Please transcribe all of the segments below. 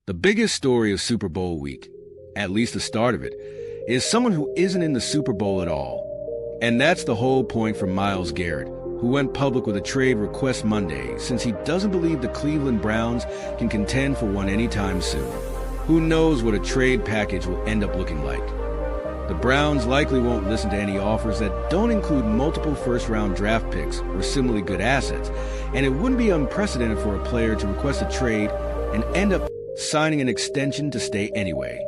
The biggest story of Super Bowl week, at least the start of it, is someone who isn't in the Super Bowl at all. And that's the whole point for Myles Garrett, who went public with a trade request Monday since he doesn't believe the Cleveland Browns can contend for one anytime soon. Who knows what a trade package will end up looking like? The Browns likely won't listen to any offers that don't include multiple first-round draft picks or similarly good assets, and it wouldn't be unprecedented for a player to request a trade and end up signing an extension to stay anyway.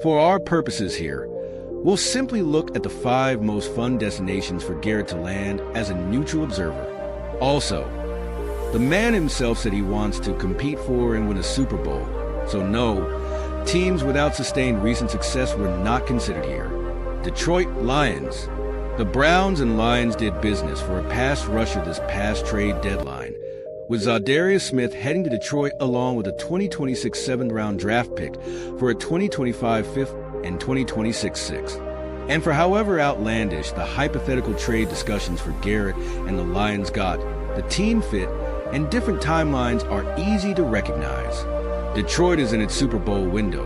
For our purposes here, we'll simply look at the 5 most fun destinations for Garrett to land as a neutral observer. Also, the man himself said he wants to compete for and win a Super Bowl, so no, teams without sustained recent success were not considered here. Detroit Lions. The Browns and Lions did business for a pass rusher this past trade deadline, with Zadarius Smith heading to Detroit along with a 2026 7th-round draft pick for a 2025 5th and 2026 6th. And for however outlandish the hypothetical trade discussions for Garrett and the Lions got, the team fit and different timelines are easy to recognize. Detroit is in its Super Bowl window,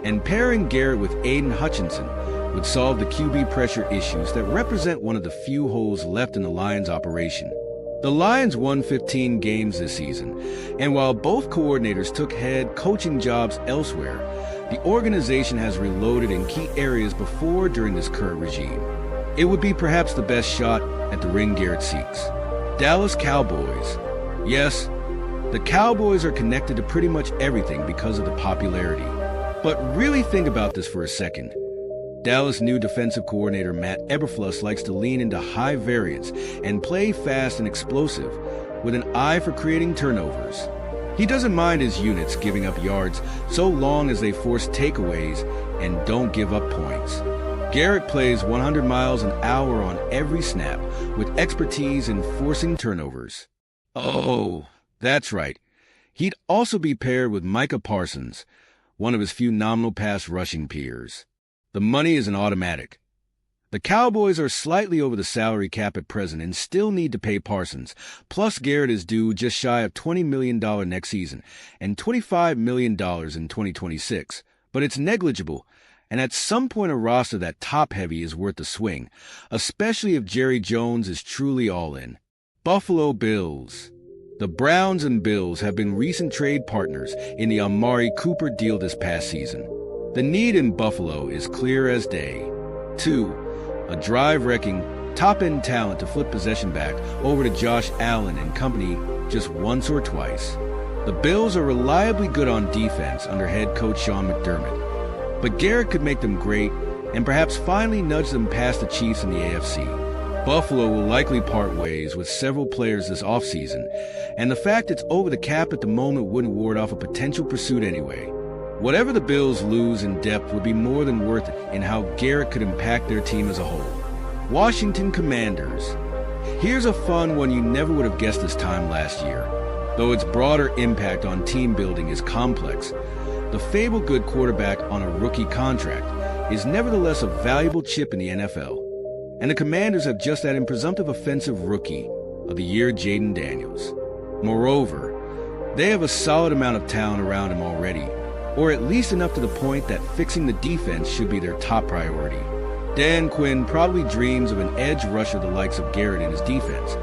and pairing Garrett with Aiden Hutchinson would solve the QB pressure issues that represent one of the few holes left in the Lions' operation. The Lions won 15 games this season, and while both coordinators took head coaching jobs elsewhere, the organization has reloaded in key areas before during this current regime. It would be perhaps the best shot at the ring Garrett seeks. Dallas Cowboys. Yes, the Cowboys are connected to pretty much everything because of the popularity. But really think about this for a second. Dallas' new defensive coordinator Matt Eberflus likes to lean into high variance and play fast and explosive with an eye for creating turnovers. He doesn't mind his units giving up yards so long as they force takeaways and don't give up points. Garrett plays 100 miles an hour on every snap with expertise in forcing turnovers. Oh, that's right. He'd also be paired with Micah Parsons, one of his few nominal pass rushing peers. The money is an automatic. The Cowboys are slightly over the salary cap at present and still need to pay Parsons, plus Garrett is due just shy of $20 million next season and $25 million in 2026, but it's negligible, and at some point a roster that top-heavy is worth the swing, especially if Jerry Jones is truly all in. Buffalo Bills. The Browns and Bills have been recent trade partners in the Amari Cooper deal this past season. The need in Buffalo is clear as day. 2, a drive-wrecking, top-end talent to flip possession back over to Josh Allen and company just once or twice. The Bills are reliably good on defense under head coach Sean McDermott, but Garrett could make them great and perhaps finally nudge them past the Chiefs in the AFC. Buffalo will likely part ways with several players this offseason, and the fact it's over the cap at the moment wouldn't ward off a potential pursuit anyway. Whatever the Bills lose in depth would be more than worth it in how Garrett could impact their team as a whole. Washington Commanders. Here's a fun one you never would have guessed this time last year. Though its broader impact on team building is complex, the fabled good quarterback on a rookie contract is nevertheless a valuable chip in the NFL. And the Commanders have just added presumptive offensive rookie of the year Jaden Daniels. Moreover, they have a solid amount of talent around him already, or at least enough to the point that fixing the defense should be their top priority. Dan Quinn probably dreams of an edge rusher the likes of Garrett in his defense,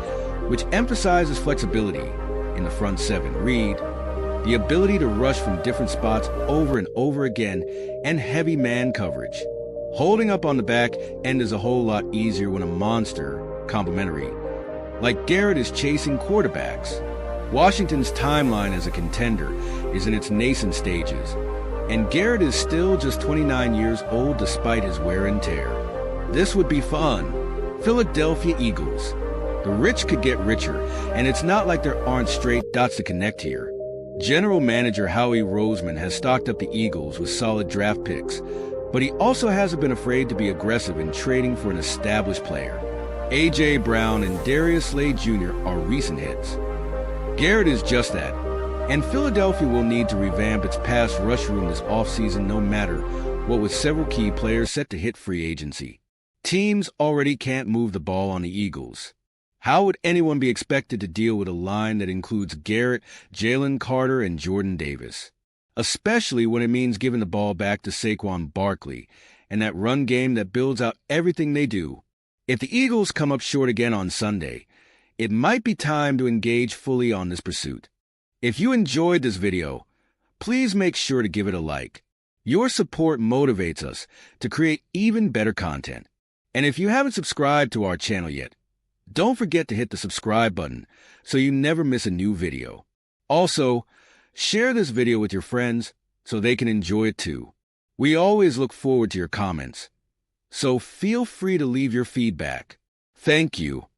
which emphasizes flexibility in the front 7. Read, the ability to rush from different spots over and over again, and heavy man coverage. Holding up on the back end is a whole lot easier when a monster, complimentary, like Garrett is chasing quarterbacks. Washington's timeline as a contender is in its nascent stages, and Garrett is still just 29 years old despite his wear and tear. This would be fun. Philadelphia Eagles. The rich could get richer, and it's not like there aren't straight dots to connect here. General Manager Howie Roseman has stocked up the Eagles with solid draft picks, but he also hasn't been afraid to be aggressive in trading for an established player. A.J. Brown and Darius Slade Jr. are recent hits. Garrett is just that, and Philadelphia will need to revamp its pass rush room this offseason no matter what, with several key players set to hit free agency. Teams already can't move the ball on the Eagles. How would anyone be expected to deal with a line that includes Garrett, Jalen Carter, and Jordan Davis? especially when it means giving the ball back to Saquon Barkley and that run game that builds out everything they do. If the Eagles come up short again on Sunday, it might be time to engage fully on this pursuit. If you enjoyed this video, please make sure to give it a like. Your support motivates us to create even better content. And if you haven't subscribed to our channel yet, don't forget to hit the subscribe button so you never miss a new video. Also, share this video with your friends so they can enjoy it too. We always look forward to your comments, so feel free to leave your feedback. Thank you.